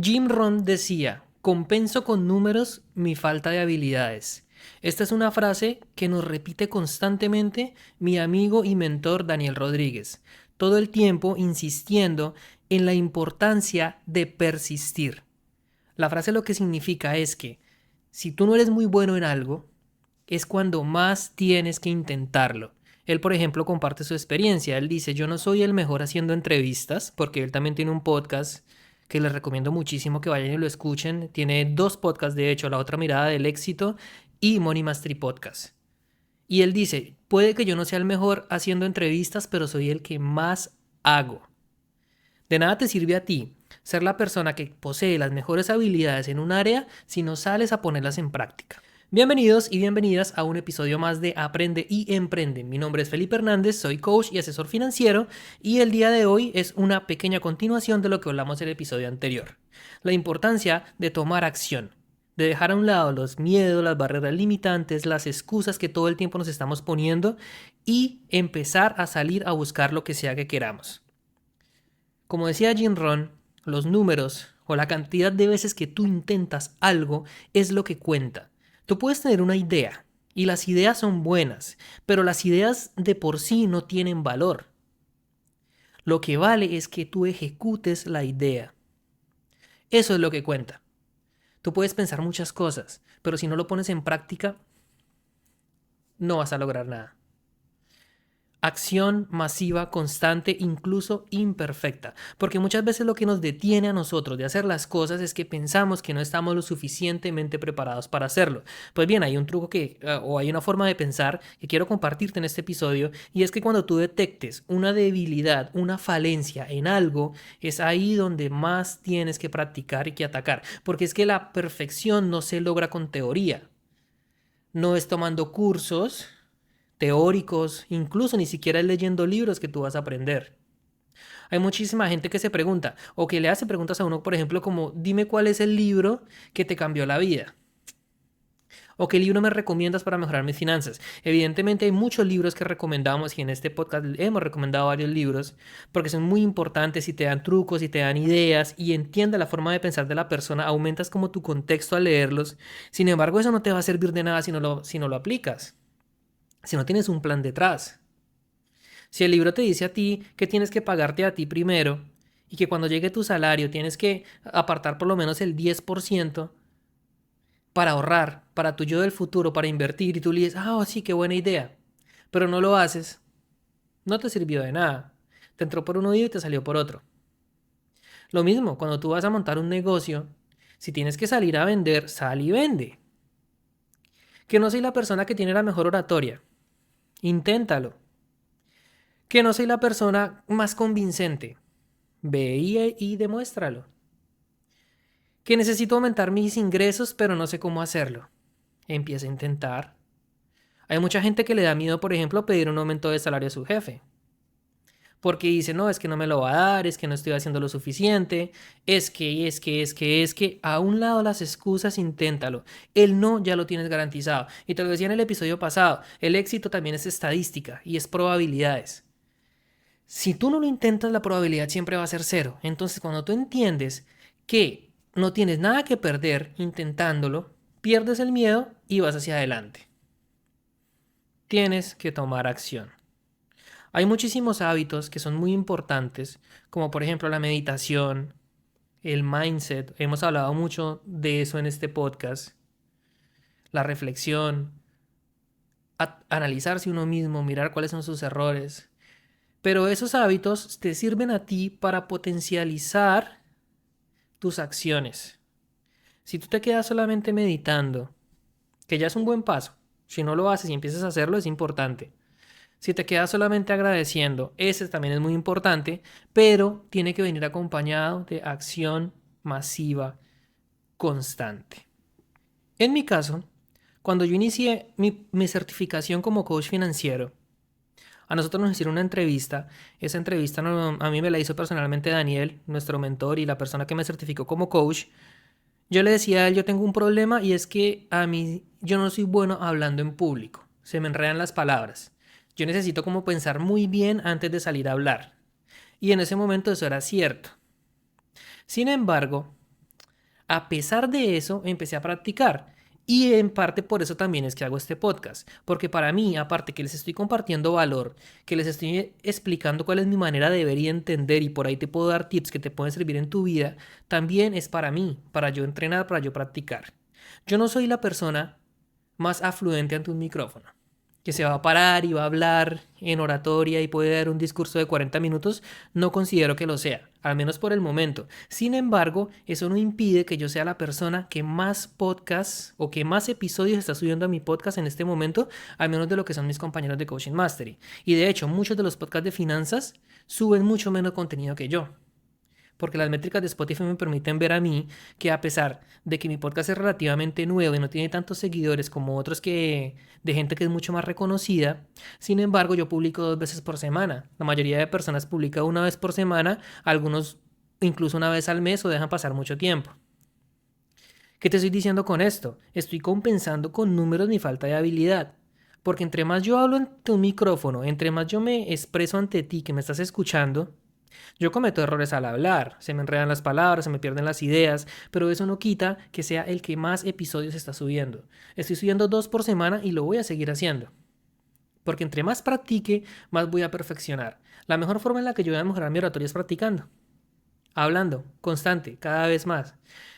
Jim Rohn decía, compenso con números mi falta de habilidades. Esta es una frase que nos repite constantemente mi amigo y mentor Daniel Rodríguez, todo el tiempo insistiendo en la importancia de persistir. La frase lo que significa es que si tú no eres muy bueno en algo, es cuando más tienes que intentarlo. Él, por ejemplo, comparte su experiencia. Él dice, yo no soy el mejor haciendo entrevistas, porque él también tiene un podcast que les recomiendo muchísimo que vayan y lo escuchen. Tiene dos podcasts, de hecho, La Otra Mirada del Éxito y Money Mastery Podcast. Y él dice, puede que yo no sea el mejor haciendo entrevistas, pero soy el que más hago. De nada te sirve a ti ser la persona que posee las mejores habilidades en un área si no sales a ponerlas en práctica. Bienvenidos y bienvenidas a un episodio más de Aprende y Emprende. Mi nombre es Felipe Hernández, soy coach y asesor financiero y el día de hoy es una pequeña continuación de lo que hablamos en el episodio anterior. La importancia de tomar acción, de dejar a un lado los miedos, las barreras limitantes, las excusas que todo el tiempo nos estamos poniendo y empezar a salir a buscar lo que sea que queramos. Como decía Jim Rohn, los números o la cantidad de veces que tú intentas algo es lo que cuenta. Tú puedes tener una idea y las ideas son buenas, pero las ideas de por sí no tienen valor. Lo que vale es que tú ejecutes la idea. Eso es lo que cuenta. Tú puedes pensar muchas cosas, pero si no lo pones en práctica, no vas a lograr nada. Acción masiva, constante, incluso imperfecta. Porque muchas veces lo que nos detiene a nosotros de hacer las cosas es que pensamos que no estamos lo suficientemente preparados para hacerlo. Pues bien, hay un truco o hay una forma de pensar que quiero compartirte en este episodio, y es que cuando tú detectes una debilidad, una falencia en algo, es ahí donde más tienes que practicar y que atacar. Porque es que la perfección no se logra con teoría. No es tomando cursos teóricos, incluso ni siquiera es leyendo libros que tú vas a aprender. Hay muchísima gente que se pregunta o que le hace preguntas a uno, por ejemplo, como dime cuál es el libro que te cambió la vida o qué libro me recomiendas para mejorar mis finanzas. Evidentemente hay muchos libros que recomendamos y en este podcast hemos recomendado varios libros porque son muy importantes y te dan trucos y te dan ideas y entiendes la forma de pensar de la persona, aumentas como tu contexto al leerlos. Sin embargo, eso no te va a servir de nada si no lo aplicas, si no tienes un plan detrás. Si el libro te dice a ti que tienes que pagarte a ti primero y que cuando llegue tu salario tienes que apartar por lo menos el 10% para ahorrar, para tu yo del futuro, para invertir, y tú le dices, sí, qué buena idea, pero no lo haces, no te sirvió de nada. Te entró por un oído y te salió por otro. Lo mismo, cuando tú vas a montar un negocio, si tienes que salir a vender, sal y vende. Que no soy la persona que tiene la mejor oratoria, inténtalo. Que no soy la persona más convincente, ve y demuéstralo. Que necesito aumentar mis ingresos, pero no sé cómo hacerlo. Empieza a intentar. Hay mucha gente que le da miedo, por ejemplo, pedir un aumento de salario a su jefe. Porque dice, no, es que no me lo va a dar, es que no estoy haciendo lo suficiente, a un lado las excusas, inténtalo. El no ya lo tienes garantizado. Y te lo decía en el episodio pasado, el éxito también es estadística y es probabilidades. Si tú no lo intentas, la probabilidad siempre va a ser cero. Entonces, cuando tú entiendes que no tienes nada que perder intentándolo, pierdes el miedo y vas hacia adelante. Tienes que tomar acción. Hay muchísimos hábitos que son muy importantes, como por ejemplo la meditación, el mindset. Hemos hablado mucho de eso en este podcast. La reflexión, analizarse uno mismo, mirar cuáles son sus errores. Pero esos hábitos te sirven a ti para potencializar tus acciones. Si tú te quedas solamente meditando, que ya es un buen paso, si no lo haces y empiezas a hacerlo es importante. Si te quedas solamente agradeciendo, ese también es muy importante, pero tiene que venir acompañado de acción masiva constante. En mi caso, cuando yo inicié mi certificación como coach financiero, a nosotros nos hicieron una entrevista. Esa entrevista a mí me la hizo personalmente Daniel, nuestro mentor y la persona que me certificó como coach. Yo le decía a él, yo tengo un problema y es que a mí yo no soy bueno hablando en público. Se me enredan las palabras. Yo necesito como pensar muy bien antes de salir a hablar. Y en ese momento eso era cierto. Sin embargo, A pesar de eso, empecé a practicar. Y en parte por eso también es que hago este podcast. Porque para mí, aparte que les estoy compartiendo valor, que les estoy explicando cuál es mi manera de ver y entender, y por ahí te puedo dar tips que te pueden servir en tu vida, también es para mí, para yo entrenar, para yo practicar. Yo no soy la persona más afluente ante un micrófono, que se va a parar y va a hablar en oratoria y puede dar un discurso de 40 minutos, no considero que lo sea, al menos por el momento. Sin embargo, eso no impide que yo sea la persona que más podcasts o que más episodios está subiendo a mi podcast en este momento, al menos de lo que son mis compañeros de Coaching Mastery. Y de hecho, muchos de los podcasts de finanzas suben mucho menos contenido que yo. Porque las métricas de Spotify me permiten ver a mí que, a pesar de que mi podcast es relativamente nuevo y no tiene tantos seguidores como otros que de gente que es mucho más reconocida, sin embargo yo publico 2 veces por semana. La mayoría de personas publica una vez por semana, algunos incluso una vez al mes o dejan pasar mucho tiempo. ¿Qué te estoy diciendo con esto? Estoy compensando con números mi falta de habilidad. Porque entre más yo hablo ante un micrófono, entre más yo me expreso ante ti que me estás escuchando, yo cometo errores al hablar, se me enredan las palabras, se me pierden las ideas, pero eso no quita que sea el que más episodios está subiendo. Estoy subiendo 2 por semana y lo voy a seguir haciendo. Porque entre más practique, más voy a perfeccionar. La mejor forma en la que yo voy a mejorar mi oratoria es practicando, hablando, constante, cada vez más.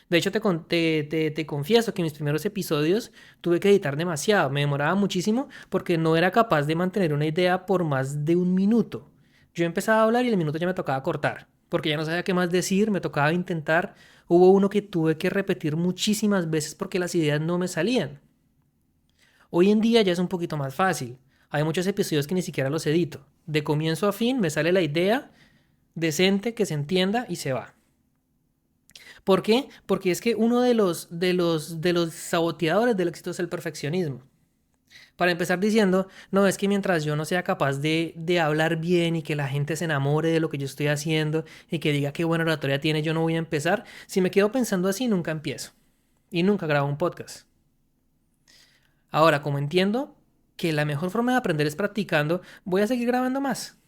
De hecho, te confieso que en mis primeros episodios tuve que editar demasiado, me demoraba muchísimo porque no era capaz de mantener una idea por más de un minuto. Yo empezaba a hablar y el minuto ya me tocaba cortar, porque ya no sabía qué más decir, me tocaba intentar. Hubo uno que tuve que repetir muchísimas veces porque las ideas no me salían. Hoy en día ya es un poquito más fácil. Hay muchos episodios que ni siquiera los edito. De comienzo a fin me sale la idea decente, que se entienda y se va. ¿Por qué? Porque es que uno de los saboteadores del éxito es el perfeccionismo. Para empezar diciendo, no, es que mientras yo no sea capaz de hablar bien y que la gente se enamore de lo que yo estoy haciendo y que diga qué buena oratoria tiene, yo no voy a empezar. Si me quedo pensando así, nunca empiezo. Y nunca grabo un podcast. Ahora, como entiendo que la mejor forma de aprender es practicando, voy a seguir grabando más.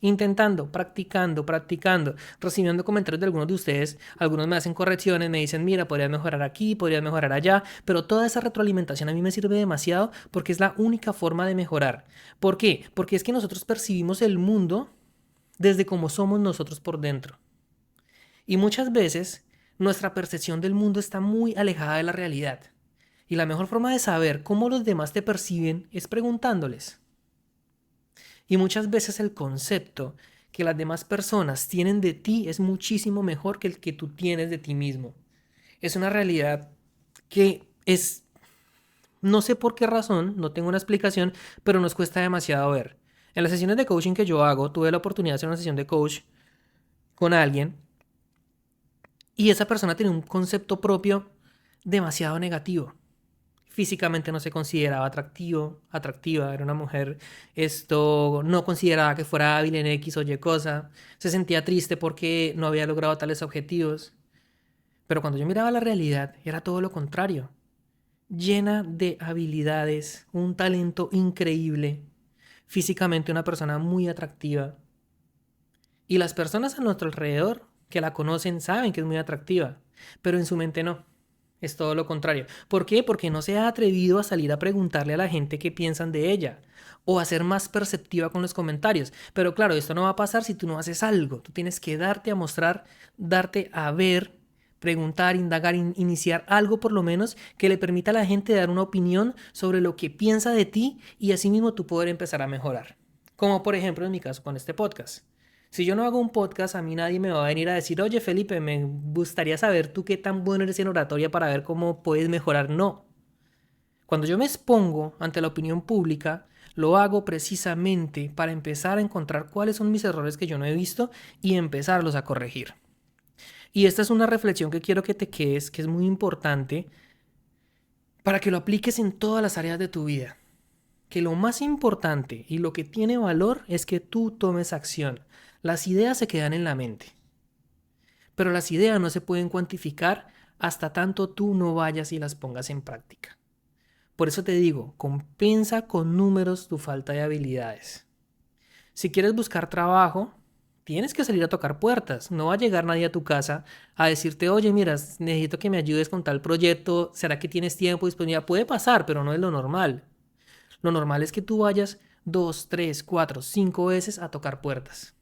Intentando, practicando, practicando, recibiendo comentarios de algunos de ustedes. Algunos me hacen correcciones, me dicen, mira, podrías mejorar aquí, podrías mejorar allá, pero toda esa retroalimentación a mí me sirve demasiado porque es la única forma de mejorar. ¿Por qué? Porque es que nosotros percibimos el mundo desde cómo somos nosotros por dentro. Y muchas veces nuestra percepción del mundo está muy alejada de la realidad. Y la mejor forma de saber cómo los demás te perciben es preguntándoles. Y muchas veces el concepto que las demás personas tienen de ti es muchísimo mejor que el que tú tienes de ti mismo. Es una realidad que es, no sé por qué razón, no tengo una explicación, pero nos cuesta demasiado ver. En las sesiones de coaching que yo hago, tuve la oportunidad de hacer una sesión de coach con alguien y esa persona tiene un concepto propio demasiado negativo. Físicamente no se consideraba atractivo, atractiva, era una mujer, no consideraba que fuera hábil en X o Y cosa, se sentía triste porque no había logrado tales objetivos. Pero cuando yo miraba la realidad, era todo lo contrario, llena de habilidades, un talento increíble, físicamente una persona muy atractiva. Y las personas a nuestro alrededor que la conocen saben que es muy atractiva, pero en su mente no. Es todo lo contrario. ¿Por qué? Porque no se ha atrevido a salir a preguntarle a la gente qué piensan de ella o a ser más perceptiva con los comentarios. Pero claro, esto no va a pasar si tú no haces algo. Tú tienes que darte a mostrar, darte a ver, preguntar, indagar, iniciar algo por lo menos que le permita a la gente dar una opinión sobre lo que piensa de ti y así mismo tú poder empezar a mejorar. Como por ejemplo en mi caso con este podcast. Si yo no hago un podcast, a mí nadie me va a venir a decir, oye Felipe, me gustaría saber tú qué tan bueno eres en oratoria para ver cómo puedes mejorar. No. Cuando yo me expongo ante la opinión pública, lo hago precisamente para empezar a encontrar cuáles son mis errores que yo no he visto y empezarlos a corregir. Y esta es una reflexión que quiero que te quedes, que es muy importante, para que lo apliques en todas las áreas de tu vida. Que lo más importante y lo que tiene valor es que tú tomes acción. Las ideas se quedan en la mente, pero las ideas no se pueden cuantificar hasta tanto tú no vayas y las pongas en práctica. Por eso te digo, compensa con números tu falta de habilidades. Si quieres buscar trabajo, tienes que salir a tocar puertas. No va a llegar nadie a tu casa a decirte, oye, mira, necesito que me ayudes con tal proyecto. ¿Será que tienes tiempo disponible? Puede pasar, pero no es lo normal. Lo normal es que tú vayas 2, 3, 4, 5 veces a tocar puertas.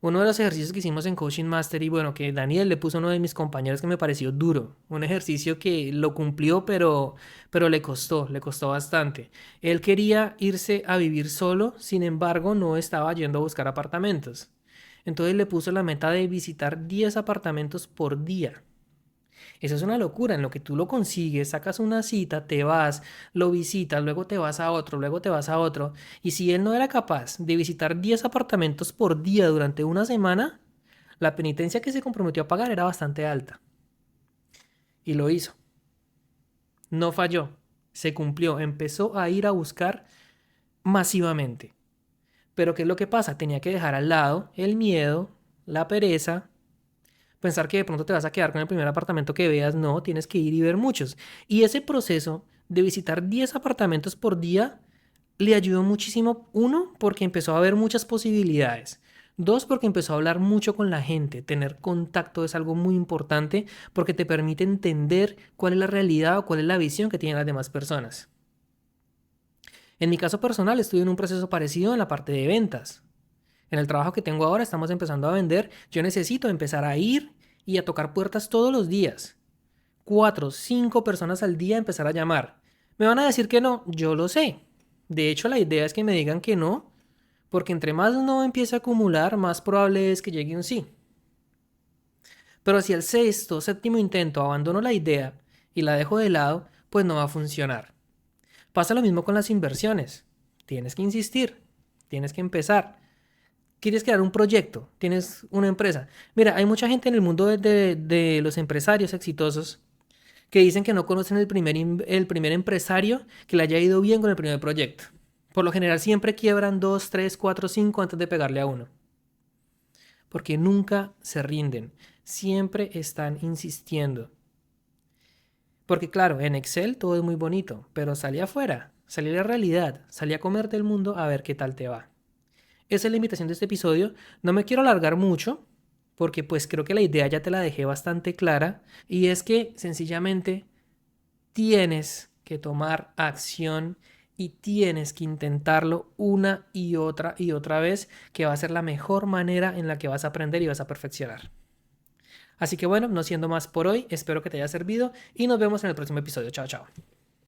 Uno de los ejercicios que hicimos en Coaching Mastery, bueno, que Daniel le puso a uno de mis compañeros que me pareció duro. Un ejercicio que lo cumplió, pero le costó bastante. Él quería irse a vivir solo, sin embargo, no estaba yendo a buscar apartamentos. Entonces le puso la meta de visitar 10 apartamentos por día. Eso es una locura, en lo que tú lo consigues, sacas una cita, te vas, lo visitas, luego te vas a otro, luego te vas a otro. Y si él no era capaz de visitar 10 apartamentos por día durante una semana, la penitencia que se comprometió a pagar era bastante alta. Y lo hizo. No falló. Se cumplió. Empezó a ir a buscar masivamente. Pero ¿qué es lo que pasa? Tenía que dejar al lado el miedo, la pereza, pensar que de pronto te vas a quedar con el primer apartamento que veas. No, tienes que ir y ver muchos. Y ese proceso de visitar 10 apartamentos por día le ayudó muchísimo. Uno, porque empezó a ver muchas posibilidades. Dos, porque empezó a hablar mucho con la gente. Tener contacto es algo muy importante porque te permite entender cuál es la realidad o cuál es la visión que tienen las demás personas. En mi caso personal, estoy en un proceso parecido en la parte de ventas. En el trabajo que tengo ahora estamos empezando a vender. Yo necesito empezar a ir y a tocar puertas todos los días. 4, 5 personas al día empezar a llamar. ¿Me van a decir que no? Yo lo sé. De hecho, la idea es que me digan que no, porque entre más no empiece a acumular, más probable es que llegue un sí. Pero si al sexto, séptimo intento abandono la idea y la dejo de lado, pues no va a funcionar. Pasa lo mismo con las inversiones. Tienes que insistir, tienes que empezar. Quieres crear un proyecto, tienes una empresa. Mira, hay mucha gente en el mundo de los empresarios exitosos que dicen que no conocen el primer empresario que le haya ido bien con el primer proyecto. Por lo general siempre quiebran 2, 3, 4, 5 antes de pegarle a uno. Porque nunca se rinden, siempre están insistiendo. Porque claro, en Excel todo es muy bonito, pero salí afuera, salí a la realidad, salí a comerte el mundo a ver qué tal te va. Esa es la invitación de este episodio. No me quiero alargar mucho, porque pues creo que la idea ya te la dejé bastante clara, y es que sencillamente tienes que tomar acción y tienes que intentarlo una y otra vez, que va a ser la mejor manera en la que vas a aprender y vas a perfeccionar. Así que bueno, no siendo más por hoy, espero que te haya servido y nos vemos en el próximo episodio. Chao, chao.